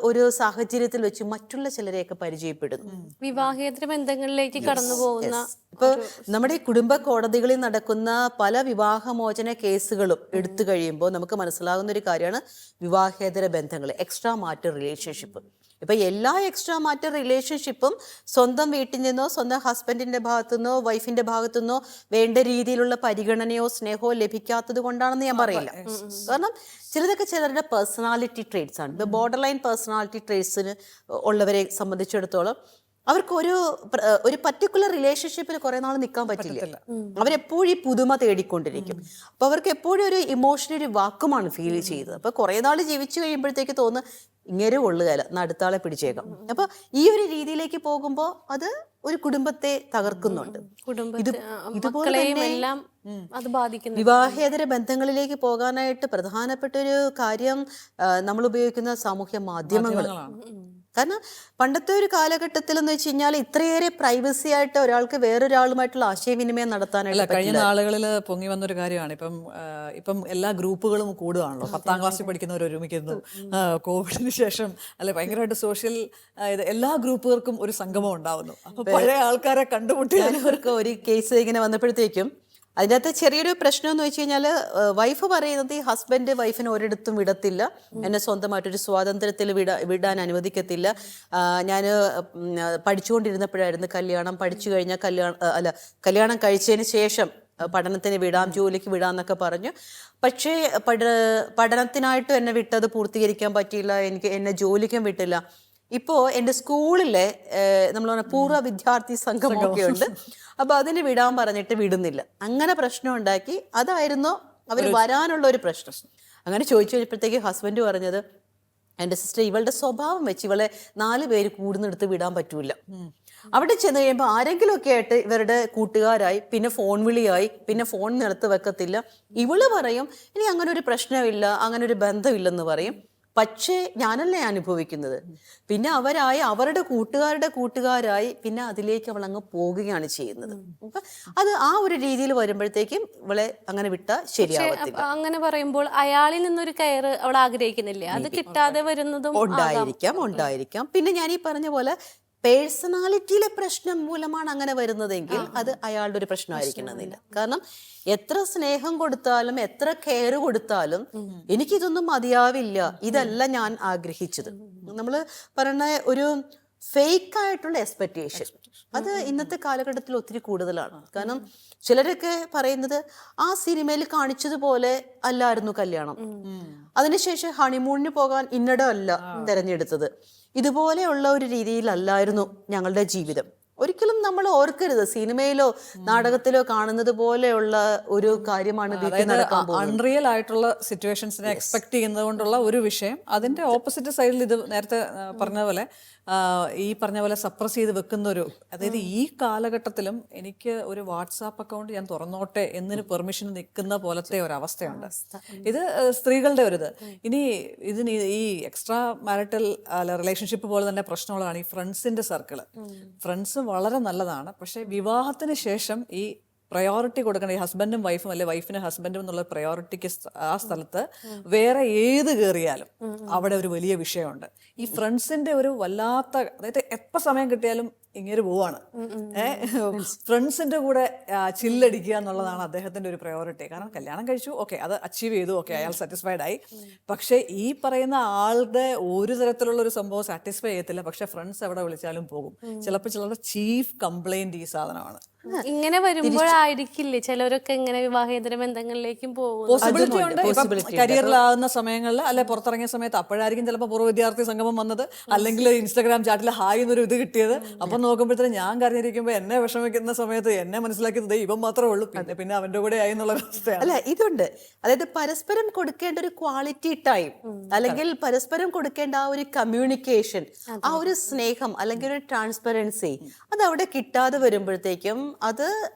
ഒരു സാഹചര്യത്തിൽ വെച്ച് മറ്റുള്ള ചിലരെയൊക്കെ പരിചയപ്പെടുന്നു, വിവാഹേതര ബന്ധങ്ങളിലേക്ക് കടന്നു പോകുന്ന. ഇപ്പൊ നമ്മുടെ കുടുംബ കോടതികളിൽ നടക്കുന്ന പല വിവാഹമോചന കേസുകളും എടുത്തു കഴിയുമ്പോൾ നമുക്ക് മനസ്സിലാകുന്ന ഒരു കാര്യമാണ് വിവാഹേതര ബന്ധങ്ങൾ, എക്സ്ട്രാ മാറ്റർ റിലേഷൻഷിപ്പ്. ഇപ്പൊ എല്ലാ എക്സ്ട്രാ മാറ്റർ റിലേഷൻഷിപ്പും സ്വന്തം വീട്ടിൽ നിന്നോ സ്വന്തം ഹസ്ബൻഡിന്റെ ഭാഗത്തു നിന്നോ വൈഫിന്റെ ഭാഗത്തു നിന്നോ വേണ്ട രീതിയിലുള്ള പരിഗണനയോ സ്നേഹമോ ലഭിക്കാത്തത് കൊണ്ടാണെന്ന് ഞാൻ പറയില്ല. കാരണം ചിലതൊക്കെ ചിലരുടെ പേഴ്സണാലിറ്റി ട്രേറ്റ്സ് ആണ്. ഇപ്പൊ ബോർഡർ ലൈൻ പേഴ്സണാലിറ്റി ട്രേറ്റ്സിന് ഉള്ളവരെ സംബന്ധിച്ചിടത്തോളം അവർക്ക് ഒരു പർട്ടിക്കുലർ റിലേഷൻഷിപ്പിൽ കുറെ നാൾ നിൽക്കാൻ പറ്റില്ല. അവരെപ്പോഴും ഈ പുതുമ തേടിക്കൊണ്ടിരിക്കും. അപ്പൊ അവർക്ക് എപ്പോഴും ഒരു ഇമോഷണൽ വാക്കുമാണ് ഫീൽ ചെയ്തത്. അപ്പൊ കുറെ നാൾ ജീവിച്ചു കഴിയുമ്പോഴത്തേക്ക് തോന്നുന്നു ഇങ്ങനെ കൊള്ളുകയല്ല, അടുത്താളെ പിടിച്ചേക്കാം. അപ്പൊ ഈ ഒരു രീതിയിലേക്ക് പോകുമ്പോൾ അത് ഒരു കുടുംബത്തെ തകർക്കുന്നുണ്ട്. ഇതുപോലെ തന്നെ വിവാഹേതര ബന്ധങ്ങളിലേക്ക് പോകാനായിട്ട് പ്രധാനപ്പെട്ട ഒരു കാര്യം നമ്മൾ ഉപയോഗിക്കുന്ന സാമൂഹ്യ മാധ്യമങ്ങളാണ്. കാരണം പണ്ടത്തെ ഒരു കാലഘട്ടത്തിൽ എന്ന് വെച്ച് കഴിഞ്ഞാൽ ഇത്രയേറെ പ്രൈവസി ആയിട്ട് ഒരാൾക്ക് വേറൊരാളുമായിട്ടുള്ള ആശയവിനിമയം നടത്താനായിട്ട് കഴിഞ്ഞ നാളുകളിൽ പൊങ്ങി വന്നൊരു കാര്യമാണ്. ഇപ്പം എല്ലാ ഗ്രൂപ്പുകളും കൂടുകയാണല്ലോ. 10ാം ക്ലാസ്സിൽ പഠിക്കുന്നവർ ഒരുമിക്കുന്നു. കോവിഡിന് ശേഷം അല്ലെ ഭയങ്കരമായിട്ട് സോഷ്യൽ എല്ലാ ഗ്രൂപ്പുകൾക്കും ഒരു സംഗമം ഉണ്ടാവുന്നു. അപ്പൊ പഴയ ആൾക്കാരെ കണ്ടുമുട്ടിയവർക്ക് ഒരു കേസ് ഇങ്ങനെ വന്നപ്പോഴത്തേക്കും അതിൻ്റെ അകത്ത് ചെറിയൊരു പ്രശ്നം എന്ന് വെച്ച് കഴിഞ്ഞാൽ വൈഫ് പറയുന്നത് ഈ ഹസ്ബൻഡ് വൈഫിനെ ഒരിടത്തും വിടത്തില്ല, എന്നെ സ്വന്തമായിട്ടൊരു സ്വാതന്ത്ര്യത്തിൽ വിടാൻ അനുവദിക്കത്തില്ല. ഞാൻ പഠിച്ചുകൊണ്ടിരുന്നപ്പോഴായിരുന്നു കല്യാണം, പഠിച്ചു കഴിഞ്ഞാൽ കല്യാണം കഴിച്ചതിന് ശേഷം പഠനത്തിന് വിടാം, ജോലിക്ക് വിടാന്നൊക്കെ പറഞ്ഞു. പക്ഷേ പഠനത്തിനായിട്ടും എന്നെ വിട്ടത് പൂർത്തീകരിക്കാൻ പറ്റിയില്ല, എന്നെ ജോലിക്കും വിട്ടില്ല. ഇപ്പോൾ എൻ്റെ സ്കൂളിലെ നമ്മൾ പറഞ്ഞ പൂർവ്വ വിദ്യാർത്ഥി സംഘമൊക്കെ ഉണ്ട്. അപ്പൊ അതിന് വിടാൻ പറഞ്ഞിട്ട് വിടുന്നില്ല. അങ്ങനെ പ്രശ്നം ഉണ്ടാക്കി. അതായിരുന്നു അവർ വരാനുള്ള ഒരു പ്രശ്നം. അങ്ങനെ ചോദിച്ചു കഴിഞ്ഞപ്പോഴത്തേക്ക് ഹസ്ബൻഡ് പറഞ്ഞത്, എൻ്റെ സിസ്റ്റർ ഇവളുടെ സ്വഭാവം വെച്ച് ഇവളെ 4 പേര് കൂടുന്നെടുത്ത് വിടാൻ പറ്റൂല. അവിടെ ചെന്ന് കഴിയുമ്പോൾ ആരെങ്കിലുമൊക്കെ ആയിട്ട് ഇവരുടെ കൂട്ടുകാരായി, പിന്നെ ഫോൺ വിളിയായി, പിന്നെ ഫോൺ നിലത്ത് വെക്കത്തില്ല. ഇവള് പറയും ഇനി അങ്ങനെ ഒരു പ്രശ്നമില്ല, അങ്ങനെ ഒരു ബന്ധമില്ലെന്ന് പറയും. പക്ഷേ ഞാനല്ലേ അനുഭവിക്കുന്നത്. പിന്നെ അവരുടെ കൂട്ടുകാരായി പിന്നെ അതിലേക്ക് അവൾ അങ്ങ് പോകുകയാണ് ചെയ്യുന്നത്. അപ്പൊ അത് ആ ഒരു രീതിയിൽ വരുമ്പോഴത്തേക്കും ഇവളെ അങ്ങനെ വിട്ടാൽ ശരിയാവത്തില്ല. അങ്ങനെ പറയുമ്പോൾ അയാളിൽ നിന്നൊരു കെയർ അവൾ ആഗ്രഹിക്കുന്നില്ലേ, അത് കിട്ടാതെ വരുന്നതും ഉണ്ടായിരിക്കാം. പിന്നെ ഞാൻ ഈ പറഞ്ഞ പോലെ പേഴ്സണാലിറ്റിയിലെ പ്രശ്നം മൂലമാണ് അങ്ങനെ വരുന്നതെങ്കിൽ അത് അയാളുടെ ഒരു പ്രശ്നമായിരിക്കണമെന്നില്ല. കാരണം എത്ര സ്നേഹം കൊടുത്താലും എത്ര കെയർ കൊടുത്താലും എനിക്കിതൊന്നും മതിയാവില്ല, ഇതല്ല ഞാൻ ആഗ്രഹിച്ചത്. നമ്മൾ പറയുന്ന ഒരു ഫേക്ക് ആയിട്ടുള്ള എക്സ്പെക്ടേഷൻ അത് ഇന്നത്തെ കാലഘട്ടത്തിൽ ഒത്തിരി കൂടുതലാണ്. കാരണം ചിലരൊക്കെ പറയുന്നത് ആ സിനിമയിൽ കാണിച്ചതുപോലെ അല്ലായിരുന്നു കല്യാണം, അതിനുശേഷം ഹണിമൂണിന് പോകാൻ ഇന്നടം അല്ല തെരഞ്ഞെടുത്തത്, ഇതുപോലെയുള്ള ഒരു രീതിയിലല്ലായിരുന്നു ഞങ്ങളുടെ ജീവിതം. ഒരിക്കലും നമ്മൾ ഓർക്കരുത് സിനിമയിലോ നാടകത്തിലോ കാണുന്നത് പോലെയുള്ള ഒരു കാര്യമാണ് വീട്ടിൽ നടക്കാൻ പോകുന്നത്. അൺറിയൽ ആയിട്ടുള്ള സിറ്റുവേഷൻസിനെ എക്സ്പെക്ട് ചെയ്യുന്നത് കൊണ്ടുള്ള ഒരു വിഷയം. അതിന്റെ ഓപ്പോസിറ്റ് സൈഡിൽ ഇത് നേരത്തെ പറഞ്ഞ പോലെ ഈ പറഞ്ഞ പോലെ സപ്രസ് ചെയ്ത് വെക്കുന്ന ഒരു, അതായത് ഈ കാലഘട്ടത്തിലും എനിക്ക് ഒരു വാട്സാപ്പ് അക്കൗണ്ട് ഞാൻ തുറന്നോട്ടെ എന്നതിന് പെർമിഷൻ നിൽക്കുന്ന പോലത്തെ ഒരു അവസ്ഥയുണ്ട്. ഇത് സ്ത്രീകളുടെ ഒരു ഇത്. ഇനി ഇതിന് ഈ എക്സ്ട്രാ മാരിറ്റൽ റിലേഷൻഷിപ്പ് പോലെ തന്നെ പ്രശ്നമുള്ളതാണ് ഈ ഫ്രണ്ട്സിന്റെ സർക്കിള്. ഫ്രണ്ട്സ് വളരെ നല്ലതാണ്, പക്ഷെ വിവാഹത്തിന് ശേഷം ഈ പ്രയോറിറ്റി കൊടുക്കണം. ഈ ഹസ്ബൻഡും വൈഫും അല്ലെ വൈഫിന് ഹസ്ബൻഡും എന്നുള്ള പ്രയോറിറ്റിക്ക് ആ സ്ഥലത്ത് വേറെ ഏത് കയറിയാലും അവിടെ ഒരു വലിയ വിഷയമുണ്ട്. ഈ ഫ്രണ്ട്സിന്റെ ഒരു വല്ലാത്ത, അതായത് എപ്പോൾ സമയം കിട്ടിയാലും ഇങ്ങനെ പോവാണ്. ഫ്രണ്ട്സിന്റെ കൂടെ ചില്ലടിക്കുക എന്നുള്ളതാണ് അദ്ദേഹത്തിന്റെ ഒരു പ്രയോറിറ്റി. കാരണം കല്യാണം കഴിച്ചു, ഓക്കെ, അത് അച്ചീവ് ചെയ്തു, ഓക്കെ, അയാൾ സാറ്റിസ്ഫൈഡ് ആയി. പക്ഷെ ഈ പറയുന്ന ആളുടെ ഒരു തരത്തിലുള്ള ഒരു സംഭവം സാറ്റിസ്ഫൈ ചെയ്യത്തില്ല. പക്ഷെ ഫ്രണ്ട്സ് എവിടെ വിളിച്ചാലും പോകും. ചിലപ്പോൾ ചിലരുടെ ചീഫ് കംപ്ലൈന്റ് ഈ സാധനമാണ്. ഇങ്ങനെ വരുമ്പോഴായിരിക്കില്ലേ ചിലരൊക്കെ ഇങ്ങനെ വിവാഹേതര ബന്ധങ്ങളിലേക്കും പോകും. പോസിബിലിറ്റി ഉണ്ട്. കരിയറിലാകുന്ന സമയങ്ങളിൽ അല്ലെ പുറത്തിറങ്ങിയ സമയത്ത് അപ്പോഴായിരിക്കും ചിലപ്പോൾ പൂർവ്വ വിദ്യാർത്ഥി സംഗമം വന്നത്, അല്ലെങ്കിൽ ഇൻസ്റ്റാഗ്രാം ചാറ്റിൽ ഹായ് എന്നൊരു ഇത് കിട്ടിയത്. അപ്പം നോക്കുമ്പോഴത്തേനും ഞാൻ കരഞ്ഞിരിക്കുമ്പോൾ എന്നെ വിഷമിക്കുന്ന സമയത്ത് എന്നെ മനസ്സിലാക്കിയത് ഇവൻ മാത്രമേ ഉള്ളൂ, പിന്നെ അവന്റെ കൂടെ ആയി എന്നുള്ള അവസ്ഥയാണ്. അല്ല, ഇതുണ്ട്. അതായത് പരസ്പരം കൊടുക്കേണ്ട ഒരു ക്വാളിറ്റി ടൈം, അല്ലെങ്കിൽ പരസ്പരം കൊടുക്കേണ്ട ആ ഒരു കമ്മ്യൂണിക്കേഷൻ, ആ ഒരു സ്നേഹം അല്ലെങ്കിൽ ഒരു ട്രാൻസ്പെറൻസി, അത് അവിടെ കിട്ടാതെ വരുമ്പോഴത്തേക്കും അത്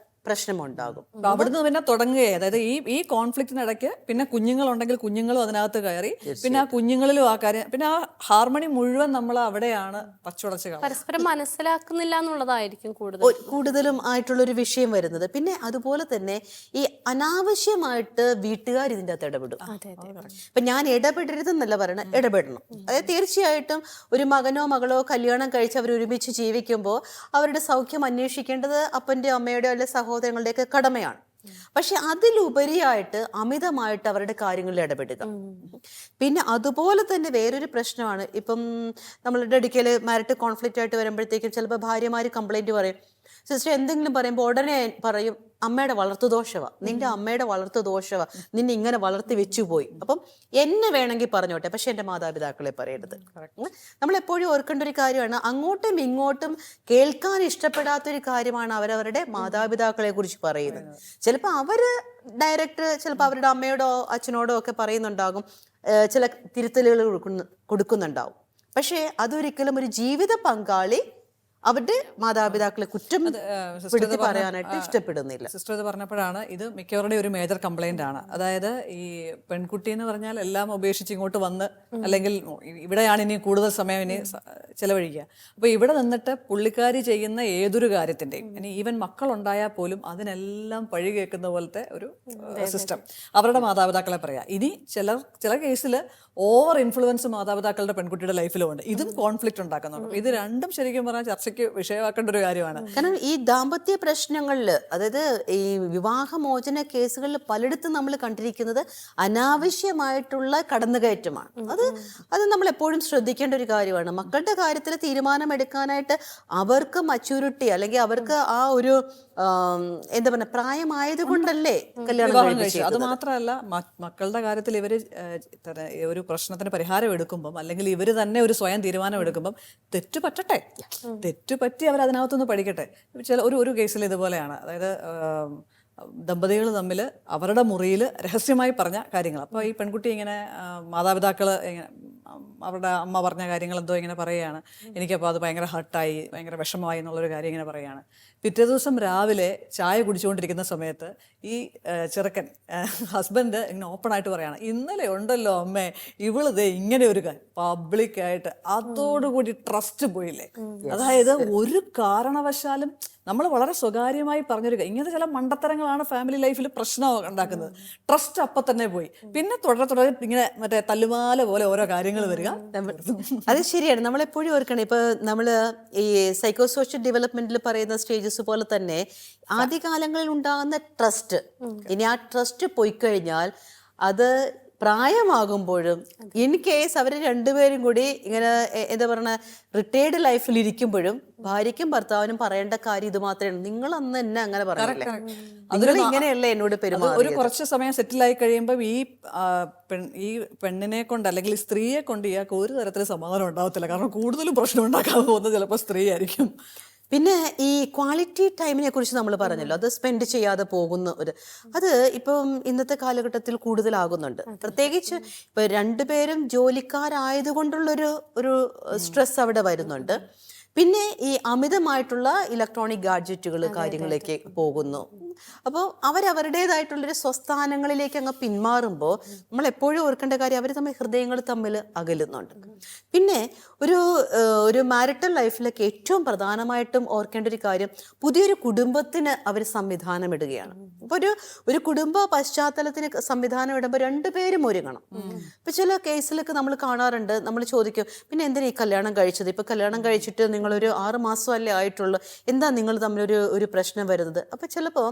പ്രശ്നമുണ്ടാകും. അവിടുന്ന് പിന്നെ തുടങ്ങുകയെ, അതായത് ഈ കോൺഫ്ലിക്റ്റിനിടയ്ക്ക് പിന്നെ കുഞ്ഞുങ്ങളുണ്ടെങ്കിൽ കുഞ്ഞുങ്ങളും അതിനകത്ത് കയറി, പിന്നെ ആ കുഞ്ഞുങ്ങളിലും ആ കാര്യം, പിന്നെ ആ ഹാർമണി മുഴുവൻ നമ്മൾ അവിടെയാണ് പച്ചുടച്ച് കാണുന്നത്. പരസ്പരം മനസ്സിലാക്കുന്നില്ല എന്നുള്ളതായിരിക്കും കൂടുതലും ആയിട്ടുള്ളൊരു വിഷയം വരുന്നത്. പിന്നെ അതുപോലെ തന്നെ ഈ അനാവശ്യമായിട്ട് വീട്ടുകാർ ഇതിൻ്റെ അകത്ത് ഇടപെടും. ഇപ്പൊ ഞാൻ ഇടപെടരുതെന്നല്ല പറയണം, ഇടപെടണം. അതായത് തീർച്ചയായിട്ടും ഒരു മകനോ മകളോ കല്യാണം കഴിച്ച് അവർ ഒരുമിച്ച് ജീവിക്കുമ്പോൾ അവരുടെ സൗഖ്യം അന്വേഷിക്കേണ്ടത് അപ്പൻ്റെയോ അമ്മയുടെയോ അല്ലെ സഹോദരങ്ങളുടെയൊക്കെ കടമയാണ്. പക്ഷെ അതിലുപരിയായിട്ട് അമിതമായിട്ട് അവരുടെ കാര്യങ്ങളിൽ ഇടപെടുക. പിന്നെ അതുപോലെ തന്നെ വേറൊരു പ്രശ്നമാണ്, ഇപ്പം നമ്മളുടെ അടുക്കൽ മാരിറ്റൽ കോൺഫ്ലിക്റ്റ് ആയിട്ട് വരുമ്പോഴത്തേക്കും ചിലപ്പോൾ ഭാര്യമാര് കംപ്ലൈന്റ് പറയും. സിസ്റ്റർ എന്തെങ്കിലും പറയുമ്പോൾ ഉടനെ പറയും, അമ്മയുടെ വളർത്തു ദോഷവാ, നിന്റെ അമ്മയുടെ വളർത്തു ദോഷവാ, നിന്നെ ഇങ്ങനെ വളർത്തി വെച്ചുപോയി. അപ്പം എന്നെ വേണമെങ്കിൽ പറഞ്ഞോട്ടെ, പക്ഷെ എൻ്റെ മാതാപിതാക്കളെ പറയരുത്. നമ്മൾ എപ്പോഴും ഓർക്കേണ്ട ഒരു കാര്യമാണ്, അങ്ങോട്ടും ഇങ്ങോട്ടും കേൾക്കാൻ ഇഷ്ടപ്പെടാത്തൊരു കാര്യമാണ് അവരവരുടെ മാതാപിതാക്കളെ കുറിച്ച് പറയുന്നത്. ചിലപ്പോൾ അവര് ഡയറക്റ്റ് ചിലപ്പോൾ അവരുടെ അമ്മയോടോ അച്ഛനോടോ ഒക്കെ പറയുന്നുണ്ടാകും, ചില തിരുത്തലുകൾ കൊടുക്കുന്നുണ്ടാവും. പക്ഷേ അതൊരിക്കലും ഒരു ജീവിത പങ്കാളി അവരുടെ മാതാപിതാക്കളെ കുറ്റം പറയാനായിട്ട് ഇഷ്ടപ്പെടുന്നില്ല. സിസ്റ്റർ ഇത് പറഞ്ഞപ്പോഴാണ് ഇത് മിക്കവരുടെയും ഒരു മേജർ കംപ്ലൈന്റ് ആണ്. അതായത് ഈ പെൺകുട്ടി എന്ന് പറഞ്ഞാൽ എല്ലാം ഉപേക്ഷിച്ച് ഇങ്ങോട്ട് വന്ന്, അല്ലെങ്കിൽ ഇവിടെയാണ് ഇനി കൂടുതൽ സമയം ഇനി ചെലവഴിക്കുക. അപ്പോൾ ഇവിടെ നിന്നിട്ട് പുള്ളിക്കാരി ചെയ്യുന്ന ഏതൊരു കാര്യത്തിൻ്റെയും, ഇനി ഈവൻ മക്കളുണ്ടായാൽ പോലും അതിനെല്ലാം പഴി കേൾക്കുന്ന പോലത്തെ ഒരു സിസ്റ്റം അവരുടെ മാതാപിതാക്കളെ പറയാം. ഇനി ചില കേസിൽ ഓവർ ഇൻഫ്ലുവൻസ് മാതാപിതാക്കളുടെ പെൺകുട്ടിയുടെ ലൈഫിലും ഉണ്ട്. ഇതും കോൺഫ്ലിക്റ്റ് ഉണ്ടാക്കുന്നുണ്ട്. ഇത് രണ്ടും ശരിക്കും പറഞ്ഞാൽ ചർച്ചയ്ക്ക് വിഷയമാക്കേണ്ട ഒരു കാര്യമാണ്. കാരണം ഈ ദാമ്പത്യ പ്രശ്നങ്ങളിൽ, അതായത് ഈ വിവാഹമോചന കേസുകളിൽ പലയിടത്തും നമ്മൾ കണ്ടിരിക്കുന്നത് അനാവശ്യമായിട്ടുള്ള കടന്നുകയറ്റമാണ്. അത് നമ്മൾ എപ്പോഴും ശ്രദ്ധിക്കേണ്ട ഒരു കാര്യമാണ്. മക്കളുടെ കാര്യത്തിൽ തീരുമാനമെടുക്കാനായിട്ട് അവർക്ക് മച്യൂരിറ്റി അല്ലെങ്കിൽ അവർക്ക് ആ ഒരു എന്താ പറയുക പ്രായമായത് കൊണ്ടല്ലേ കല്യാണം കഴിച്ചത്. അത് മാത്രമല്ല, മക്കളുടെ കാര്യത്തിൽ ഇവര് ഒരു പ്രശ്നത്തിന് പരിഹാരം എടുക്കുമ്പം, അല്ലെങ്കിൽ ഇവർ തന്നെ ഒരു സ്വയം തീരുമാനം എടുക്കുമ്പം തെറ്റുപറ്റട്ടെ, തെറ്റുപറ്റി അവർ അതിനകത്തുനിന്ന് പഠിക്കട്ടെ. ഒരു കേസിൽ ഇതുപോലെയാണ്. അതായത് ദമ്പതികൾ തമ്മിൽ അവരുടെ മുറിയിൽ രഹസ്യമായി പറഞ്ഞ കാര്യങ്ങൾ. അപ്പോൾ ഈ പെൺകുട്ടി ഇങ്ങനെ മാതാപിതാക്കൾ ഇങ്ങനെ അവരുടെ അമ്മ പറഞ്ഞ കാര്യങ്ങൾ എന്തോ ഇങ്ങനെ പറയുകയാണ്. എനിക്കപ്പോൾ അത് ഭയങ്കര ഹർട്ടായി, ഭയങ്കര വിഷമമായി എന്നുള്ളൊരു കാര്യം ഇങ്ങനെ പറയുകയാണ്. പിറ്റേ ദിവസം രാവിലെ ചായ കുടിച്ചുകൊണ്ടിരിക്കുന്ന സമയത്ത് ഈ ചെറുക്കൻ ഹസ്ബൻഡ് ഇങ്ങനെ ഓപ്പണായിട്ട് പറയുകയാണ്, ഇന്നലെ ഉണ്ടല്ലോ അമ്മേ ഇവളിത് ഇങ്ങനെ ഒരു പബ്ലിക്കായിട്ട്. അതോടുകൂടി ട്രസ്റ്റ് പോയില്ലേ. അതായത് ഒരു കാരണവശാലും നമ്മൾ വളരെ സ്വകാര്യമായി പറഞ്ഞൊരു ഇങ്ങനത്തെ ചില മണ്ടത്തരങ്ങളാണ് ഫാമിലി ലൈഫിൽ പ്രശ്നം ഉണ്ടാക്കുന്നത്. ട്രസ്റ്റ് അപ്പം തന്നെ പോയി. പിന്നെ തുടരെ ഇങ്ങനെ മറ്റേ തല്ലുമാല പോലെ ഓരോ കാര്യങ്ങൾ വരിക. അത് ശരിയാണ്. നമ്മളെപ്പോഴും ഓർക്കണം, ഇപ്പൊ നമ്മൾ ഈ സൈക്കോ സോഷ്യൽ ഡെവലപ്മെന്റിൽ പറയുന്ന സ്റ്റേജസ് പോലെ തന്നെ ആദ്യകാലങ്ങളിൽ ഉണ്ടാകുന്ന ട്രസ്റ്റ്, ഇനി ആ ട്രസ്റ്റ് പോയി കഴിഞ്ഞാൽ അത് പ്രായമാകുമ്പോഴും ഇൻ കേസ് അവർ രണ്ടുപേരും കൂടി ഇങ്ങനെ എന്താ പറയുക റിട്ടയർഡ് ലൈഫിൽ ഇരിക്കുമ്പോഴും ഭാര്യയ്ക്കും ഭർത്താവിനും പറയേണ്ട കാര്യം ഇത് മാത്രമേ നിങ്ങൾ അന്ന് എന്നെ അങ്ങനെ പറഞ്ഞില്ലേ, നിങ്ങൾ ഇങ്ങനെയല്ലേ എന്നോട് ഒരു പെരുമാറിയത്. കുറച്ച് സമയം സെറ്റിലായി കഴിയുമ്പോൾ ഈ പെണ്ണിനെ കൊണ്ട് അല്ലെങ്കിൽ ഈ സ്ത്രീയെ കൊണ്ട് ഇയാൾക്ക് ഒരു തരത്തിൽ സമാധാനം ഉണ്ടാവത്തില്ല. കാരണം കൂടുതലും പ്രശ്നം ഉണ്ടാക്കാൻ പോകുന്നത് ചിലപ്പോൾ സ്ത്രീ ആയിരിക്കും. പിന്നെ ഈ ക്വാളിറ്റി ടൈമിനെ കുറിച്ച് നമ്മൾ പറഞ്ഞല്ലോ, അത് സ്പെൻഡ് ചെയ്യാതെ പോകുന്ന അത് ഇപ്പം ഇന്നത്തെ കാലഘട്ടത്തിൽ കൂടുതലാകുന്നുണ്ട്. പ്രത്യേകിച്ച് ഇപ്പൊ രണ്ടുപേരും ജോലിക്കാരായതുകൊണ്ടുള്ളൊരു സ്ട്രെസ് അവിടെ വരുന്നുണ്ട്. പിന്നെ ഈ അമിതമായിട്ടുള്ള ഇലക്ട്രോണിക് ഗാഡ്ജറ്റുകൾ കാര്യങ്ങളിലേക്ക് പോകുന്നു. അപ്പോൾ അവരവരുടേതായിട്ടുള്ളൊരു സ്വസ്ഥാനങ്ങളിലേക്ക് അങ്ങ് പിന്മാറുമ്പോൾ നമ്മൾ എപ്പോഴും ഓർക്കേണ്ട കാര്യം അവർ തമ്മിൽ ഹൃദയങ്ങൾ തമ്മിൽ അകലുന്നുണ്ട്. പിന്നെ ഒരു മാരിറ്റൽ ലൈഫിലേക്ക് ഏറ്റവും പ്രധാനമായിട്ടും ഓർക്കേണ്ട ഒരു കാര്യം പുതിയൊരു കുടുംബത്തിന് അവർ സംവിധാനം ഇടുകയാണ്. അപ്പോൾ ഒരു കുടുംബ പശ്ചാത്തലത്തിന് സംവിധാനം ഇടുമ്പോൾ രണ്ടുപേരും ഒരുങ്ങണം. ഇപ്പം ചില കേസിലൊക്കെ നമ്മൾ കാണാറുണ്ട്, നമ്മൾ ചോദിക്കും പിന്നെ എന്തിനാ ഈ കല്യാണം കഴിച്ചത്, ഇപ്പം കല്യാണം കഴിച്ചിട്ട് നിങ്ങളൊരു 6 മാസമല്ലേ ആയിട്ടുള്ളൂ, എന്താ നിങ്ങൾ തമ്മിലൊരു പ്രശ്നം വരുന്നത്. അപ്പം ചിലപ്പോൾ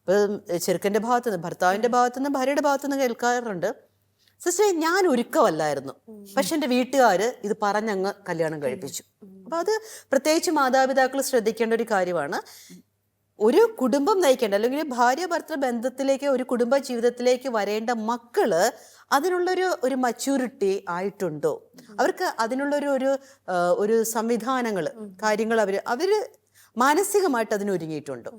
ഇപ്പം ചെറുക്കൻ്റെ ഭാഗത്തുനിന്ന് ഭർത്താവിൻ്റെ ഭാഗത്തുനിന്ന് ഭാര്യയുടെ ഭാഗത്തുനിന്ന് കേൾക്കാറുണ്ട്, സിസ്റ്ററെ ഞാൻ ഒരുക്കമല്ലായിരുന്നു, പക്ഷെ എൻ്റെ വീട്ടുകാർ ഇത് പറഞ്ഞങ്ങ് കല്യാണം കഴിപ്പിച്ചു. അപ്പം അത് പ്രത്യേകിച്ച് മാതാപിതാക്കൾ ശ്രദ്ധിക്കേണ്ട ഒരു കാര്യമാണ്. ഒരു കുടുംബം നയിക്കേണ്ട അല്ലെങ്കിൽ ഭാര്യ ഭർത്തൃ ബന്ധത്തിലേക്ക് ഒരു കുടുംബ ജീവിതത്തിലേക്ക് വരേണ്ട മക്കള് അതിനുള്ളൊരു മച്യൂരിറ്റി ആയിട്ടുണ്ടോ, അവർക്ക് അതിനുള്ളൊരു സംവിധാനങ്ങൾ കാര്യങ്ങൾ അവര് മാനസികമായിട്ട് അതിനൊരുങ്ങിയിട്ടുണ്ടോ,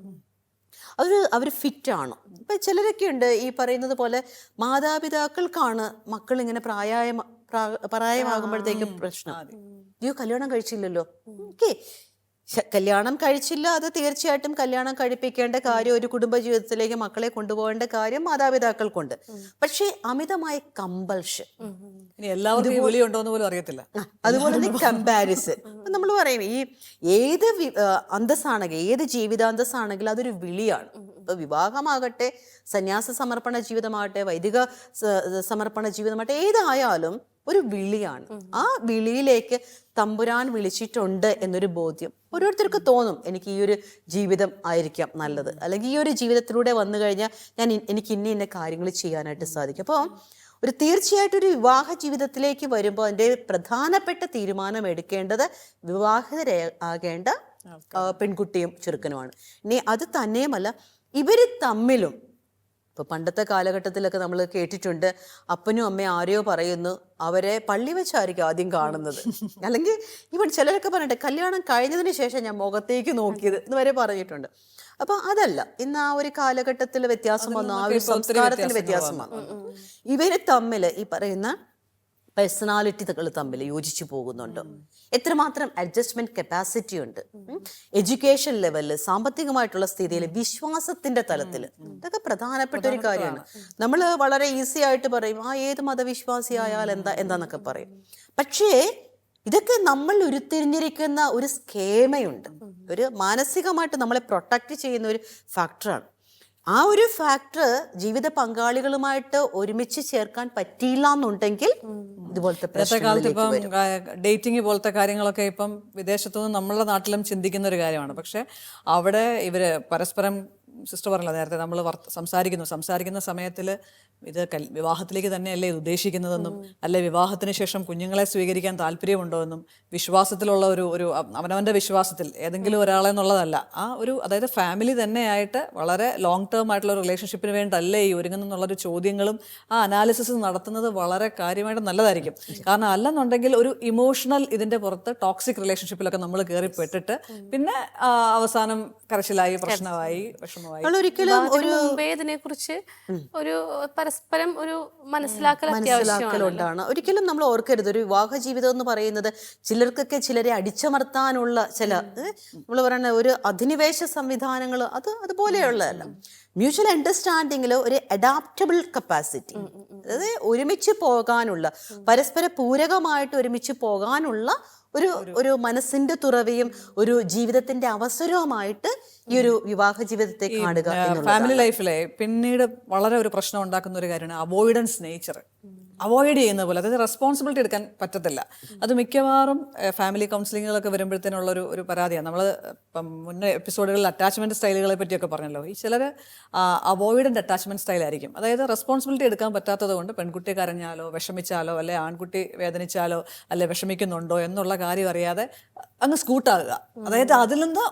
അവർ ഫിറ്റാണോ. ഇപ്പം ചിലരൊക്കെ ഉണ്ട് ഈ പറയുന്നത് പോലെ മാതാപിതാക്കൾക്കാണ് മക്കൾ ഇങ്ങനെ പ്രായമാകുമ്പോഴത്തേക്കും പ്രശ്നം. അയ്യോ കല്യാണം കഴിച്ചില്ലല്ലോ, ഓക്കെ കല്യാണം കഴിച്ചില്ല, അത് തീർച്ചയായിട്ടും കല്യാണം കഴിപ്പിക്കേണ്ട കാര്യം ഒരു കുടുംബ ജീവിതത്തിലേക്ക് മക്കളെ കൊണ്ടുപോകേണ്ട കാര്യം മാതാപിതാക്കൾക്കുണ്ട്. പക്ഷേ അമിതമായ കമ്പൽഷൻ, ഇനി എല്ലാവർക്കും വിളിയുണ്ടോന്ന് പോലും അറിയത്തില്ല. അതുപോലെ തന്നെ കമ്പാരിസൺ. നമ്മൾ പറയും ഈ ഏത് അന്തസ്സാണെങ്കിൽ ഏത് ജീവിതാന്തസ്സാണെങ്കിലും അതൊരു വിളിയാണ്. ഇപ്പൊ വിവാഹമാകട്ടെ, സന്യാസ സമർപ്പണ ജീവിതമാകട്ടെ, വൈദിക സമർപ്പണ ജീവിതമാകട്ടെ, ഏതായാലും ഒരു വിളിയാണ്. ആ വിളിയിലേക്ക് തമ്പുരാൻ വിളിച്ചിട്ടുണ്ട് എന്നൊരു ബോധ്യം ഓരോരുത്തർക്ക് തോന്നും. എനിക്ക് ഈ ഒരു ജീവിതം ആയിരിക്കാം നല്ലത്, അല്ലെങ്കിൽ ഈ ഒരു ജീവിതത്തിലൂടെ വന്നു കഴിഞ്ഞാൽ എനിക്ക് ഇന്ന കാര്യങ്ങൾ ചെയ്യാനായിട്ട് സാധിക്കും. അപ്പോൾ തീർച്ചയായിട്ടും ഒരു വിവാഹ ജീവിതത്തിലേക്ക് വരുമ്പോൾ അതിൻ്റെ പ്രധാനപ്പെട്ട തീരുമാനം എടുക്കേണ്ടത് വിവാഹിതരാകേണ്ട പെൺകുട്ടിയും ചെറുക്കനുമാണ്. ഇനി അത് തന്നെയുമല്ല, ഇവർ തമ്മിലും ഇപ്പോൾ പണ്ടത്തെ കാലഘട്ടത്തിലൊക്കെ നമ്മൾ കേട്ടിട്ടുണ്ട്, അപ്പനും അമ്മയും ആരെയോ പറയുന്നു, അവരെ പള്ളി വെച്ചായിരിക്കും ആദ്യം കാണുന്നത്. അല്ലെങ്കിൽ ഇവൻ ചിലരൊക്കെ പറഞ്ഞിട്ട് കല്യാണം കഴിഞ്ഞതിന് ശേഷം ഞാൻ മുഖത്തേക്ക് നോക്കിയത് എന്ന് വരെ പറഞ്ഞിട്ടുണ്ട്. അപ്പൊ അതല്ല, ഇന്ന് ആ ഒരു കാലഘട്ടത്തിൽ വ്യത്യാസം വന്നു, ആ ഒരു സംസ്കാരത്തിൽ വ്യത്യാസം വന്നു. ഇവര് തമ്മിൽ ഈ പറയുന്ന പേഴ്സണാലിറ്റികൾ തമ്മിൽ യോജിച്ചു പോകുന്നുണ്ടോ, എത്രമാത്രം അഡ്ജസ്റ്റ്മെന്റ് കപ്പാസിറ്റി ഉണ്ട്, എഡ്യൂക്കേഷൻ ലെവലിൽ, സാമ്പത്തികമായിട്ടുള്ള സ്ഥിതിയിൽ, വിശ്വാസത്തിന്റെ തലത്തിൽ, ഇതൊക്കെ പ്രധാനപ്പെട്ട ഒരു കാര്യമാണ്. നമ്മൾ വളരെ ഈസി ആയിട്ട് പറയും ഏത് മതവിശ്വാസിയായാൽ എന്താന്നൊക്കെ പറയും. പക്ഷേ ഇതൊക്കെ നമ്മൾ ഉരുത്തിരിഞ്ഞിരിക്കുന്ന ഒരു സ്കേമയുണ്ട്, ഒരു മാനസികമായിട്ട് നമ്മളെ പ്രൊട്ടക്ട് ചെയ്യുന്ന ഒരു ഫാക്ടറാണ്. ആ ഒരു ഫാക്ടർ ജീവിത പങ്കാളികളുമായിട്ട് ഒരുമിച്ച് ചേർക്കാൻ പറ്റിയില്ല എന്നുണ്ടെങ്കിൽ ഇതുപോലത്തെ കാലത്ത് ഇപ്പം ഡേറ്റിംഗ് പോലത്തെ കാര്യങ്ങളൊക്കെ ഇപ്പം വിദേശത്തുനിന്ന് നമ്മളുടെ നാട്ടിലും ചിന്തിക്കുന്ന ഒരു കാര്യമാണ്. പക്ഷെ അവിടെ ഇവര് പരസ്പരം, സിസ്റ്റർ പറഞ്ഞല്ലോ നേരത്തെ, നമ്മൾ സംസാരിക്കുന്ന സമയത്തിൽ ഇത് വിവാഹത്തിലേക്ക് തന്നെയല്ലേ ഇത് ഉദ്ദേശിക്കുന്നതെന്നും, അല്ലെ വിവാഹത്തിന് ശേഷം കുഞ്ഞുങ്ങളെ സ്വീകരിക്കാൻ താല്പര്യമുണ്ടോ എന്നും, വിശ്വാസത്തിലുള്ള ഒരു അവനവൻ്റെ വിശ്വാസത്തിൽ ഏതെങ്കിലും ഒരാളെ എന്നുള്ളതല്ല, അതായത് ഫാമിലി തന്നെയായിട്ട് വളരെ ലോങ് ടേം ആയിട്ടുള്ള ഒരു റിലേഷൻഷിപ്പിന് വേണ്ടല്ലേ ഈ ഒരുങ്ങുന്നുള്ളൊരു ചോദ്യങ്ങളും ആ അനാലിസിസ് നടത്തുന്നത് വളരെ കാര്യമായിട്ട് നല്ലതായിരിക്കും. കാരണം അല്ലെന്നുണ്ടെങ്കിൽ ഒരു ഇമോഷണൽ ഇതിന്റെ പുറത്ത് ടോക്സിക് റിലേഷൻഷിപ്പിലൊക്കെ നമ്മൾ കയറിപ്പെട്ടിട്ട് പിന്നെ അവസാനം കരച്ചിലായി, പ്രശ്നമായി, വിഷമമായി. ഇതിനെക്കുറിച്ച് ഒരു പരസ്പരം ഒരു മനസ്സിലാക്കലുണ്ടാണ്. ഒരിക്കലും നമ്മൾ ഓർക്കരുത്, ഒരു വിവാഹ ജീവിതം എന്ന് പറയുന്നത് ചിലർക്കൊക്കെ ചിലരെ അടിച്ചമർത്താനുള്ള ചില നമ്മൾ പറയുന്ന ഒരു അധിനിവേശ സംവിധാനങ്ങൾ അതുപോലെയുള്ളതല്ല. മ്യൂച്വൽ അണ്ടർസ്റ്റാൻഡിങ്ങിൽ ഒരു അഡാപ്റ്റബിൾ കപ്പാസിറ്റി, അതായത് ഒരുമിച്ച് പോകാനുള്ള, പരസ്പര പൂരകമായിട്ട് ഒരുമിച്ച് പോകാനുള്ള ഒരു മനസ്സിന്റെ തുറവിയും ഒരു ജീവിതത്തിന്റെ അവസരവുമായിട്ട് ഈ ഒരു വിവാഹ ജീവിതത്തെ കാണുക. ഫാമിലി ലൈഫിലെ പിന്നീട് വളരെ ഒരു പ്രശ്നം ഉണ്ടാക്കുന്ന ഒരു കാര്യമാണ് അവോയ്ഡൻസ് നേച്ചർ. അവോയ്ഡ് ചെയ്യുന്ന പോലെ, അതായത് റെസ്പോൺസിബിലിറ്റി എടുക്കാൻ പറ്റത്തില്ല. അത് മിക്കവാറും ഫാമിലി കൗൺസിലിങ്ങുകളൊക്കെ വരുമ്പോഴത്തേനുള്ള ഒരു പരാതിയാണ്. നമ്മൾ ഇപ്പം മുന്നേ എപ്പിസോഡുകളിൽ അറ്റാച്ച്മെൻറ്റ് സ്റ്റൈലുകളെ പറ്റിയൊക്കെ പറഞ്ഞല്ലോ. ഈ ചിലർ അവോയ്ഡൻ്റ് അറ്റാച്ച്മെൻറ്റ് സ്റ്റൈലായിരിക്കും. അതായത് റെസ്പോൺസിബിലിറ്റി എടുക്കാൻ പറ്റാത്തത് കൊണ്ട് പെൺകുട്ടി കരഞ്ഞാലോ വിഷമിച്ചാലോ അല്ലെ ആൺകുട്ടി വേദനിച്ചാലോ അല്ലെ വിഷമിക്കുന്നുണ്ടോ എന്നുള്ള കാര്യം അറിയാതെ അങ്ങ് സ്കൂട്ടാകുക. അതായത് അതിൽ നിന്ന്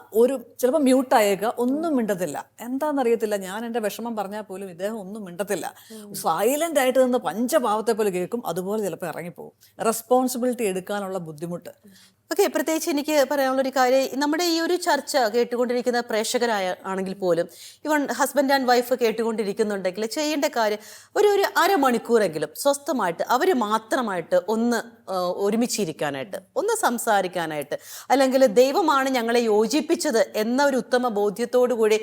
ചിലപ്പോൾ മ്യൂട്ടായേക്കുക, ഒന്നും മിണ്ടത്തില്ല. എന്താണെന്നറിയത്തില്ല, ഞാൻ എൻ്റെ വിഷമം പറഞ്ഞാൽ പോലും ഇദ്ദേഹം ഒന്നും മിണ്ടത്തില്ല. സൈലൻ്റ് ആയിട്ട് നിന്ന് പഞ്ചപാവത്തെ പോലെ കേൾക്കും. അതുപോലെ ചിലപ്പോൾ ഇറങ്ങിപ്പോകും. റെസ്പോൺസിബിലിറ്റി എടുക്കാനുള്ള ബുദ്ധിമുട്ട്. ഓക്കെ, പ്രത്യേകിച്ച് എനിക്ക് പറയാനുള്ളൊരു കാര്യം, നമ്മുടെ ഈ ഒരു ചർച്ച കേട്ടുകൊണ്ടിരിക്കുന്ന ആണെങ്കിൽ പോലും, ഇവൺ ഹസ്ബൻഡ് ആൻഡ് വൈഫ് കേട്ടുകൊണ്ടിരിക്കുന്നുണ്ടെങ്കിൽ ചെയ്യേണ്ട കാര്യം ഒരു അരമണിക്കൂറെങ്കിലും സ്വസ്ഥമായിട്ട് അവർ മാത്രമായിട്ട് ഒന്ന് ഒരുമിച്ചിരിക്കാനായിട്ട്, ഒന്ന് സംസാരിക്കാനായിട്ട്, അല്ലെങ്കിൽ ദൈവമാണ് ഞങ്ങളെ യോജിപ്പിച്ചത് എന്ന ഒരു ഉത്തമ ബോധ്യത്തോടു കൂടി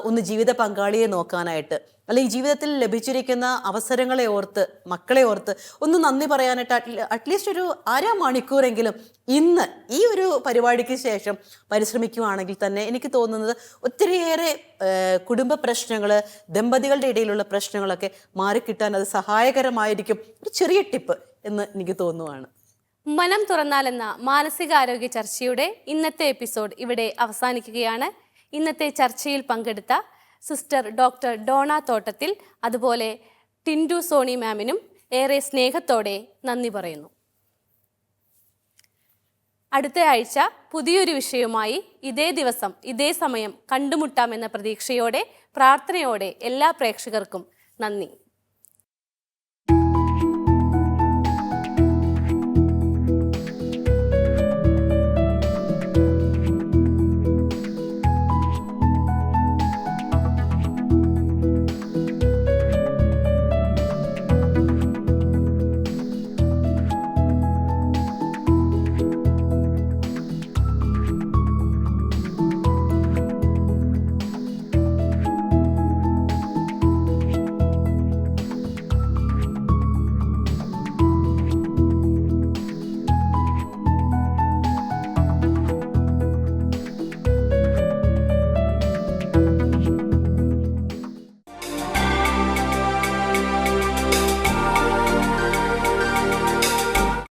ഒന്ന് ജീവിത പങ്കാളിയെ നോക്കാനായിട്ട്, അല്ലെങ്കിൽ ജീവിതത്തിൽ ലഭിച്ചിരിക്കുന്ന അവസരങ്ങളെ ഓർത്ത്, മക്കളെ ഓർത്ത് ഒന്ന് നന്ദി പറയാനായിട്ട് അറ്റ്ലീസ്റ്റ് ഒരു അരമണിക്കൂറെങ്കിലും ഇന്ന് ഈ ഒരു പരിപാടിക്ക് ശേഷം പരിശ്രമിക്കുകയാണെങ്കിൽ തന്നെ എനിക്ക് തോന്നുന്നത് ഒത്തിരിയേറെ കുടുംബ പ്രശ്നങ്ങൾ, ദമ്പതികളുടെ ഇടയിലുള്ള പ്രശ്നങ്ങളൊക്കെ മാറിക്കിട്ടാൻ അത് സഹായകരമായിരിക്കും. ഒരു ചെറിയ ടിപ്പ് എന്ന് എനിക്ക് തോന്നുവാണ്. മനം തുറന്നാലെന്ന മാനസികാരോഗ്യ ചർച്ചയുടെ ഇന്നത്തെ എപ്പിസോഡ് ഇവിടെ അവസാനിക്കുകയാണ്. ഇന്നത്തെ ചർച്ചയിൽ പങ്കെടുത്ത സിസ്റ്റർ ഡോക്ടർ ഡോണ തോട്ടത്തിൽ, അതുപോലെ ടിൻഡു സോണി മാമിനും ഏറെ സ്നേഹത്തോടെ നന്ദി പറയുന്നു. അടുത്ത ആഴ്ച പുതിയൊരു വിഷയവുമായി ഇതേ ദിവസം ഇതേ സമയം കണ്ടുമുട്ടാമെന്ന പ്രതീക്ഷയോടെ, പ്രാർത്ഥനയോടെ എല്ലാ പ്രേക്ഷകർക്കും നന്ദി.